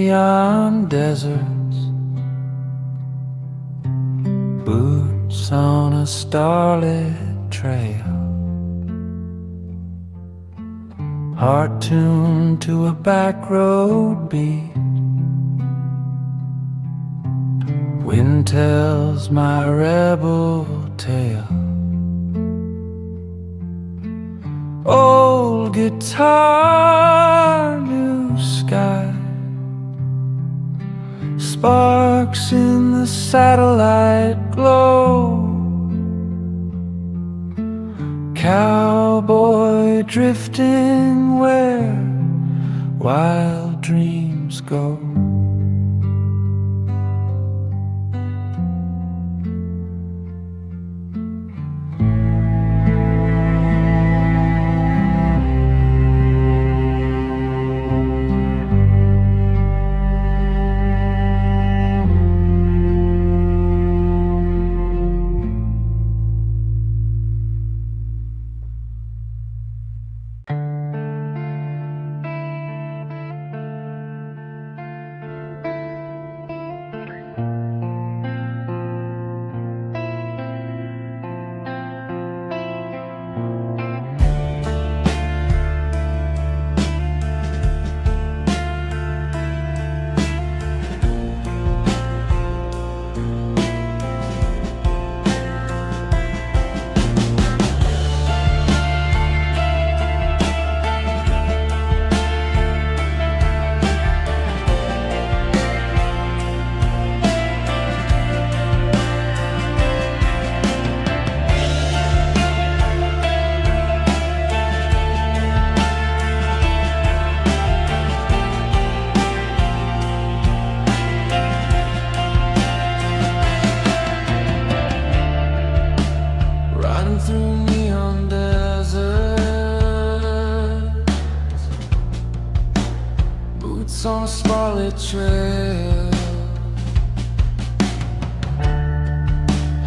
neon deserts, boots on a starlit trail, heart tuned to a backroad beat. Wind tells my rebel tale. Old guitar, new sky, sparks in the satellite glow. Cowboy drifting where wild dreams go. Through neon deserts, boots on a starlit trail,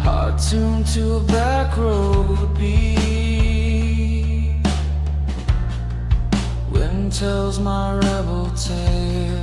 heart tuned to a backroad beat. Wind tells my rebel tale.